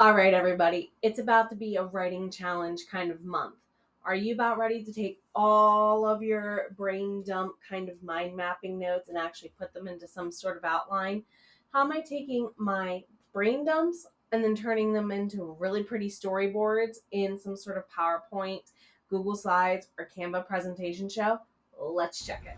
All right, everybody, it's about to be a writing challenge kind of month. Are you about ready to take all of your brain dump kind of mind mapping notes and actually put them into some sort of outline? How am I taking my brain dumps and then turning them into really pretty storyboards in some sort of PowerPoint, Google Slides, or Canva presentation show? Let's check it.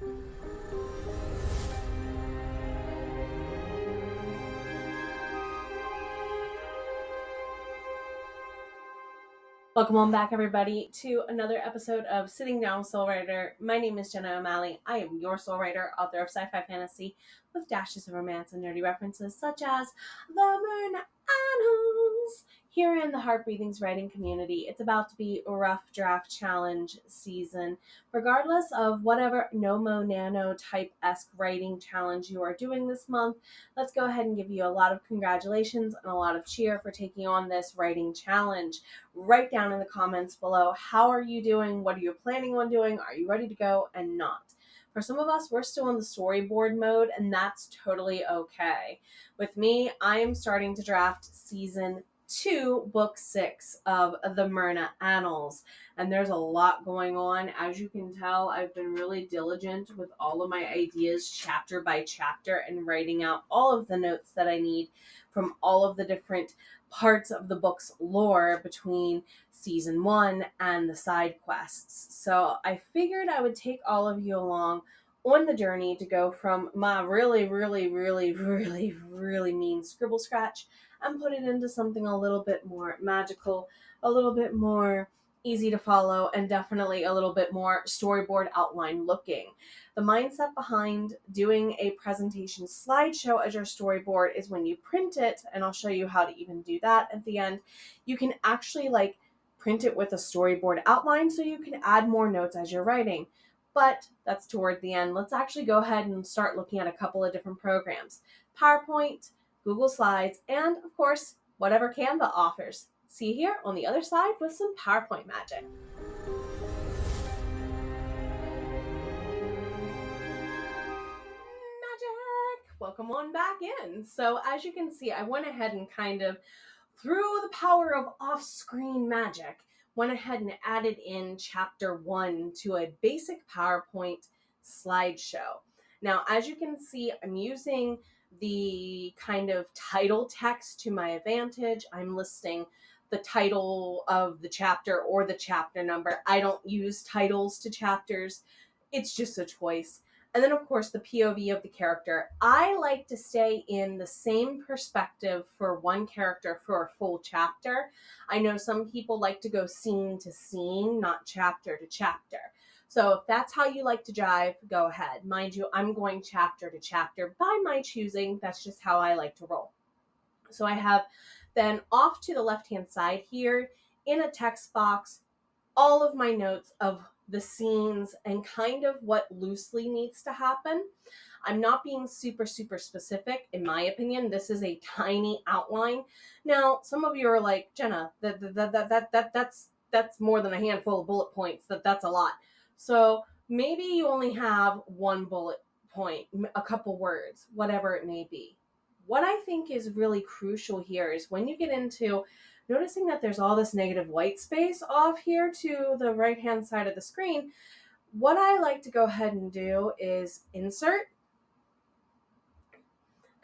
Welcome on back, everybody, to another episode of Sitting Down with Soul Writer. My name is Jenna O'Malley. I am your soul writer, author of sci-fi fantasy with dashes of romance and nerdy references such as the Merna Annals. Here in the Heart Breathings writing community, it's about to be a rough draft challenge season. Regardless of whatever no-mo nano type-esque writing challenge you are doing this month, let's go ahead and give you a lot of congratulations and a lot of cheer for taking on this writing challenge. Write down in the comments below, how are you doing? What are you planning on doing? Are you ready to go and not? For some of us, we're still in the storyboard mode, and that's totally okay. With me, I am starting to draft season 2, book 6 of the Merna Annals. And there's a lot going on. As you can tell, I've been really diligent with all of my ideas chapter by chapter and writing out all of the notes that I need from all of the different parts of the book's lore between season 1 and the side quests. So I figured I would take all of you along on the journey to go from my really mean scribble scratch and put it into something a little bit more magical, a little bit more easy to follow, and definitely a little bit more storyboard outline looking. The mindset behind doing a presentation slideshow as your storyboard is when you print it, and I'll show you how to even do that at the end, you can actually print it with a storyboard outline so you can add more notes as you're writing. But that's toward the end. Let's actually go ahead and start looking at a couple of different programs. PowerPoint, Google Slides, and of course, whatever Canva offers. See you here on the other side with some PowerPoint magic. Magic! Welcome on back in. So as you can see, I went ahead and kind of, through the power of off-screen magic, went ahead and added in chapter 1 to a basic PowerPoint slideshow. Now, as you can see, I'm using the kind of title text to my advantage. I'm listing the title of the chapter or the chapter number. I don't use titles to chapters. It's just a choice. And then, of course, the POV of the character. I like to stay in the same perspective for one character for a full chapter. I know some people like to go scene to scene, not chapter to chapter. So if that's how you like to jive, go ahead. Mind you, I'm going chapter to chapter by my choosing. That's just how I like to roll. So I have then off to the left-hand side here in a text box, all of my notes of the scenes and kind of what loosely needs to happen. I'm not being super specific. In my opinion, this is a tiny outline. Now, some of you are like, Jenna, that's more than a handful of bullet points. That's a lot. So maybe you only have one bullet point, a couple words, whatever it may be. What I think is really crucial here is when you get into noticing that there's all this negative white space off here to the right-hand side of the screen, what I like to go ahead and do is insert,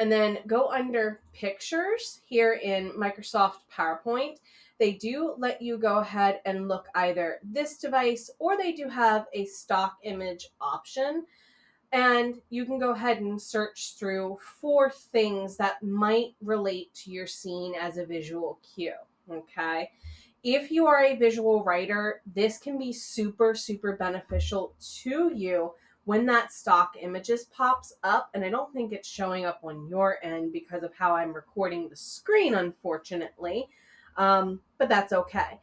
and then go under pictures here in Microsoft PowerPoint. They do let you go ahead and look either this device or they do have a stock image option. And you can go ahead and search through for things that might relate to your scene as a visual cue, okay? If you are a visual writer, this can be super beneficial to you when that stock images pops up. And I don't think it's showing up on your end because of how I'm recording the screen, unfortunately. But that's okay.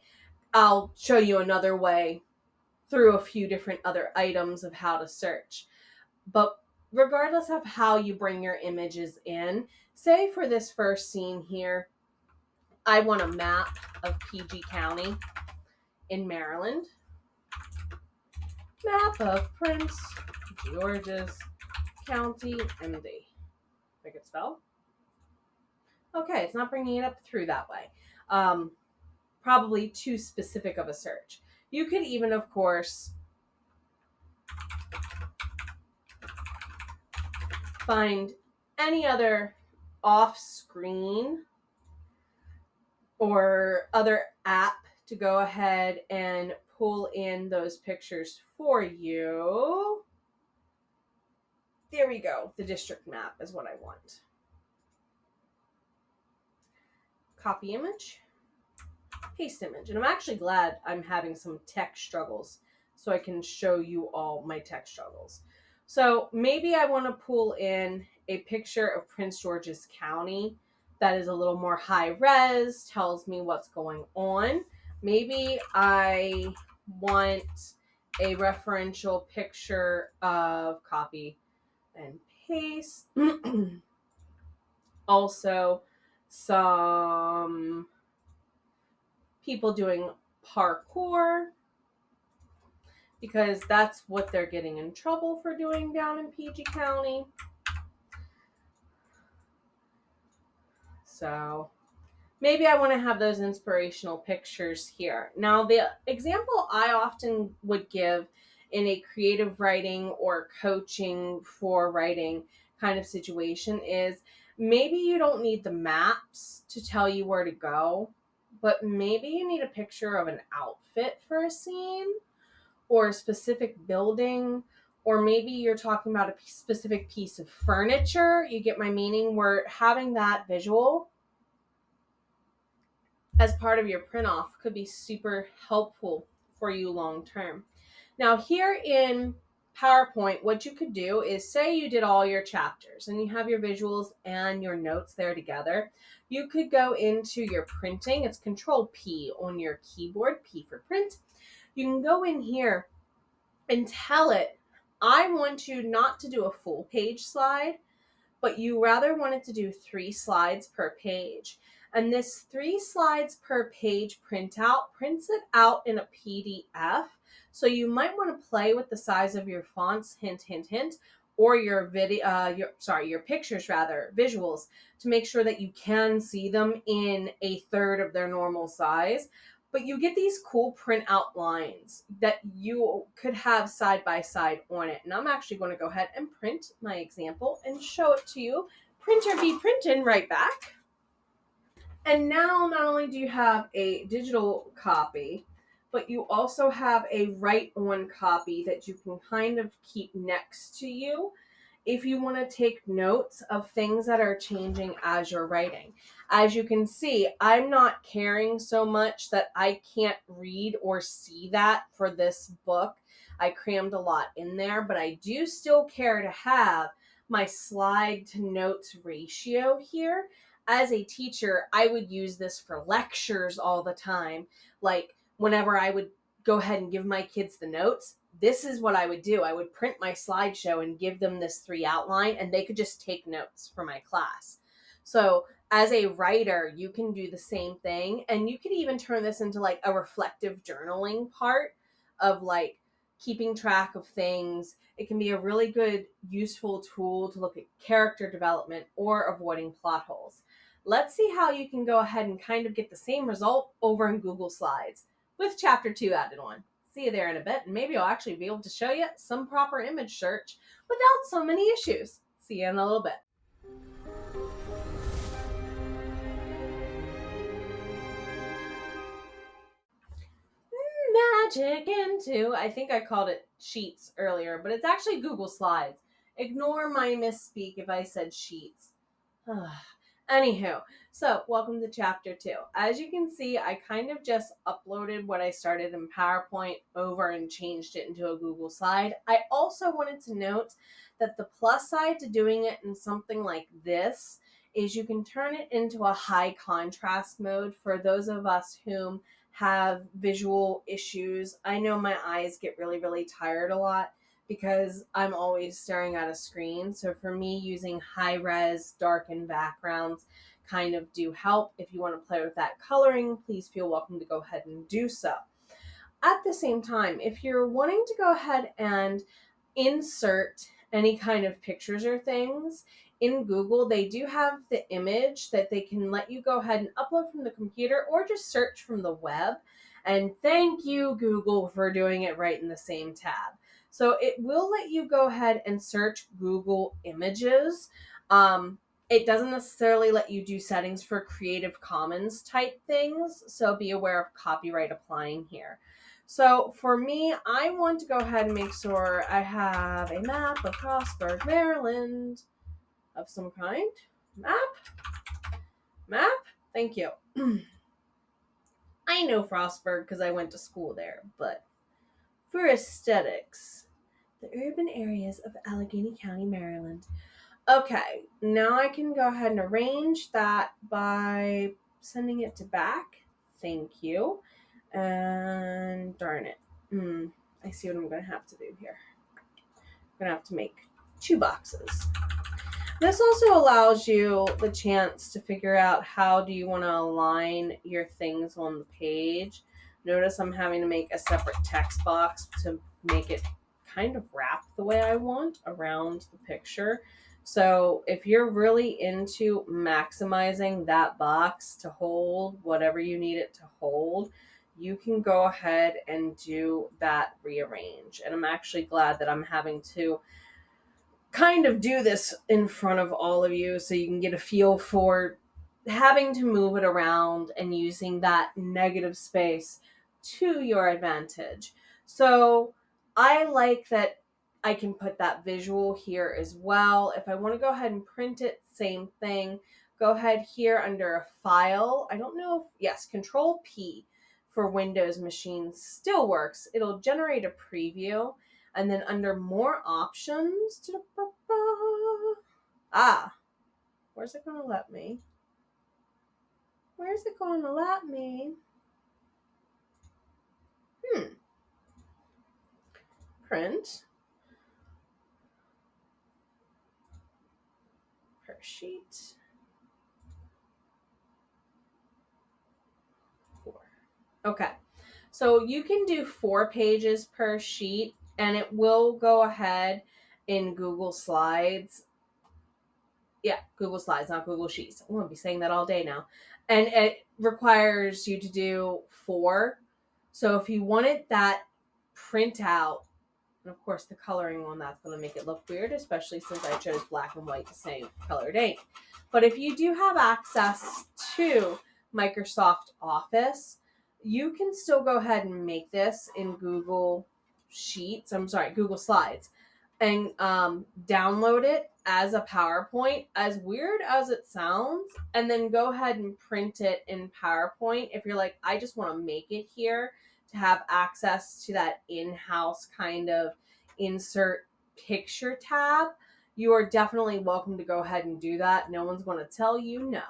I'll show you another way through a few different other items of how to search. But regardless of how you bring your images in, say for this first scene here, I want a map of PG County in Maryland. Map of Prince George's County, MD. If I could spell. Okay, it's not bringing it up through that way. probably too specific of a search. You could even, of course, find any other off-screen or other app to go ahead and pull in those pictures for you. There we go. The district map is what I want. Copy image, paste image. And I'm actually glad I'm having some tech struggles so I can show you all my tech struggles. So maybe I want to pull in a picture of Prince George's County that is a little more high res, tells me what's going on. Maybe I want a referential picture of, copy and paste. Also, some people doing parkour, because that's what they're getting in trouble for doing down in PG County. So maybe I want to have those inspirational pictures here. Now, the example I often would give in a creative writing or coaching for writing kind of situation is maybe you don't need the maps to tell you where to go, but maybe you need a picture of an outfit for a scene or a specific building, or maybe you're talking about a specific piece of furniture. You get my meaning? We're having that visual as part of your print off could be super helpful for you long term. Now, here in PowerPoint, what you could do is, say you did all your chapters and you have your visuals and your notes there together. You could go into your printing. It's Control P on your keyboard, P for print. You can go in here and tell it, I want you not to do a full page slide, but you rather wanted to do 3 slides per page. And this 3 slides per page printout prints it out in a PDF. So you might want to play with the size of your fonts, hint, hint, hint, or your your pictures rather, visuals, to make sure that you can see them in a third of their normal size. But you get these cool print outlines that you could have side by side on it. And I'm actually going to go ahead and print my example and show it to you. Printer be printing right back. And now not only do you have a digital copy, but you also have a write-on copy that you can kind of keep next to you if you want to take notes of things that are changing as you're writing. As you can see, I'm not caring so much that I can't read or see that for this book. I crammed a lot in there, but I do still care to have my slide to notes ratio here. As a teacher, I would use this for lectures all the time. Like whenever I would go ahead and give my kids the notes, this is what I would do. I would print my slideshow and give them this 3 outline, and they could just take notes for my class. So as a writer, you can do the same thing, and you could even turn this into like a reflective journaling part of like keeping track of things. It can be a really good, useful tool to look at character development or avoiding plot holes. Let's see how you can go ahead and kind of get the same result over in Google Slides with Chapter 2 added on. See you there in a bit, and maybe I'll actually be able to show you some proper image search without so many issues. See you in a little bit. Magic into, I think I called it Sheets earlier, but it's actually Google Slides. Ignore my misspeak if I said Sheets. Anywho, so welcome to Chapter 2. As you can see, I kind of just uploaded what I started in PowerPoint over and changed it into a Google Slide. I also wanted to note that the plus side to doing it in something like this is you can turn it into a high contrast mode for those of us whom have visual issues. I know my eyes get really, really tired a lot because I'm always staring at a screen. So for me, using high res, darkened backgrounds kind of do help. If you want to play with that coloring, please feel welcome to go ahead and do so. At the same time, if you're wanting to go ahead and insert any kind of pictures or things in Google, they do have the image that they can let you go ahead and upload from the computer or just search from the web. And thank you, Google, for doing it right in the same tab. So it will let you go ahead and search Google Images. It doesn't necessarily let you do settings for Creative Commons type things, so be aware of copyright applying here. So for me, I want to go ahead and make sure I have a map of Frostburg, Maryland of some kind. Map? Thank you. I know Frostburg because I went to school there, but for aesthetics, the urban areas of Allegheny County, Maryland. Okay, now I can go ahead and arrange that by sending it to back. Thank you. And darn it. I see what I'm going to have to do here. I'm going to have to make 2 boxes. This also allows you the chance to figure out how do you want to align your things on the page. Notice I'm having to make a separate text box to make it kind of wrap the way I want around the picture. So if you're really into maximizing that box to hold whatever you need it to hold, you can go ahead and do that rearrange. And I'm actually glad that I'm having to kind of do this in front of all of you so you can get a feel for having to move it around and using that negative space to your advantage. So I like that I can put that visual here as well. If I want to go ahead and print it, same thing. Go ahead here under a file. I don't know if, yes, Control P for Windows machines still works. It'll generate a preview. And then under more options, where's it going to let me? Print. Per sheet. 4. Okay. So you can do 4 pages per sheet, and it will go ahead in Google Slides. Yeah, Google Slides, not Google Sheets. I'm going to be saying that all day now. And it requires you to do 4. So if you wanted that print out, and of course the coloring on that's going to make it look weird, especially since I chose black and white to same colored ink. But if you do have access to Microsoft Office, you can still go ahead and make this in Google Slides, and download it as a PowerPoint, as weird as it sounds, and then go ahead and print it in PowerPoint. If you're like, I just want to make it here to have access to that in-house kind of insert picture tab, you are definitely welcome to go ahead and do that. No one's going to tell you no.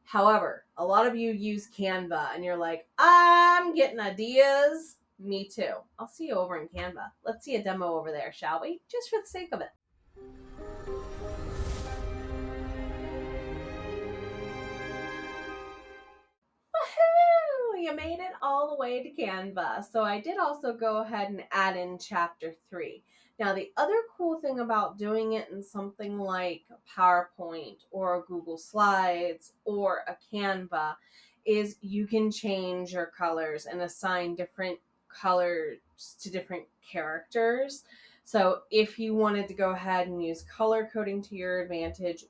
However, a lot of you use Canva and you're like, I'm getting ideas. Me too. I'll see you over in Canva. Let's see a demo over there, shall we? Just for the sake of it. Woohoo! You made it all the way to Canva. So I did also go ahead and add in chapter 3. Now, the other cool thing about doing it in something like PowerPoint or Google Slides or a Canva is you can change your colors and assign different colors to different characters. So if you wanted to go ahead and use color coding to your advantage,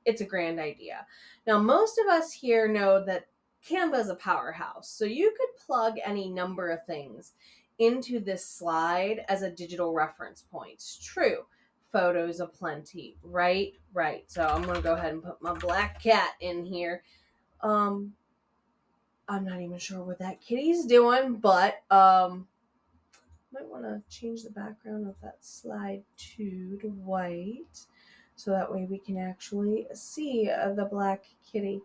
it's a grand idea. Now, most of us here know that Canva is a powerhouse, so you could plug any number of things into this slide as a digital reference point. True, photos aplenty, right? So I'm going to go ahead and put my black cat in here. I'm not even sure what that kitty's doing, but might want to change the background of that slide to white, so that way we can actually see the black kitty.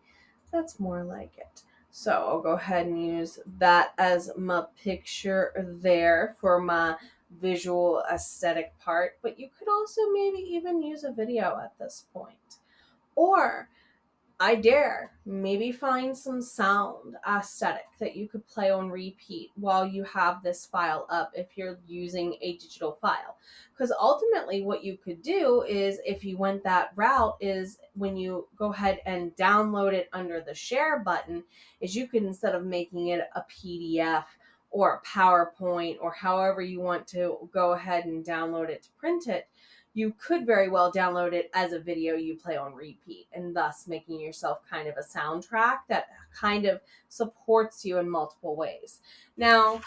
That's more like it. So I'll go ahead and use that as my picture there for my visual aesthetic part. But you could also maybe even use a video at this point. Or I dare maybe find some sound aesthetic that you could play on repeat while you have this file up if you're using a digital file. Because ultimately what you could do is, if you went that route, is when you go ahead and download it under the share button, is you could, instead of making it a PDF or a PowerPoint or however you want to go ahead and download it to print it, you could very well download it as a video you play on repeat, and thus making yourself kind of a soundtrack that kind of supports you in multiple ways. Now,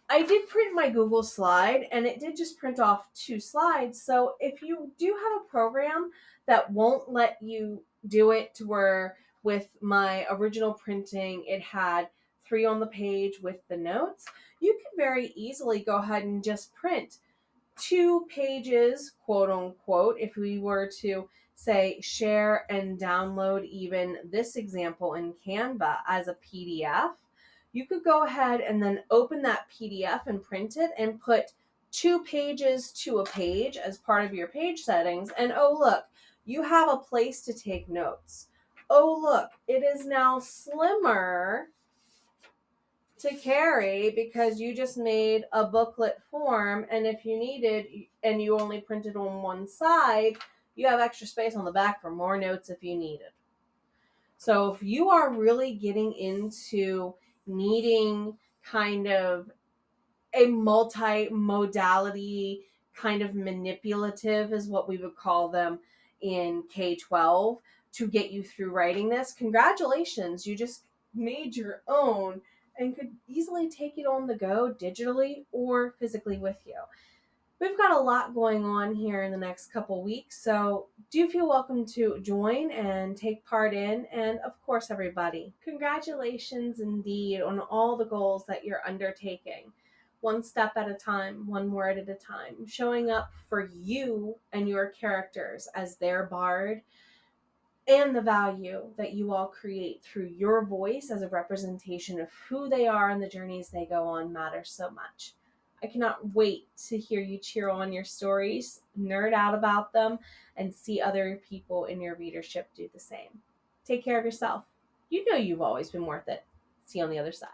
I did print my Google slide, and it did just print off 2 slides. So if you do have a program that won't let you do it to where, with my original printing, it had 3 on the page with the notes, you could very easily go ahead and just print 2 pages, quote unquote, if we were to say share and download even this example in Canva as a PDF. You could go ahead and then open that PDF and print it and put 2 pages to a page as part of your page settings. And oh, look, you have a place to take notes. Oh, look, it is now slimmer to carry because you just made a booklet form, and if you needed and you only printed on one side, you have extra space on the back for more notes if you needed. So if you are really getting into needing kind of a multi-modality kind of manipulative, is what we would call them in K-12, to get you through writing this, congratulations, you just made your own and could easily take it on the go digitally or physically with you. We've got a lot going on here in the next couple weeks, so do feel welcome to join and take part in. And of course, everybody, congratulations indeed on all the goals that you're undertaking. One step at a time, one word at a time, showing up for you and your characters as their bard, and the value that you all create through your voice as a representation of who they are and the journeys they go on matters so much. I cannot wait to hear you cheer on your stories, nerd out about them, and see other people in your readership do the same. Take care of yourself. You know you've always been worth it. See you on the other side.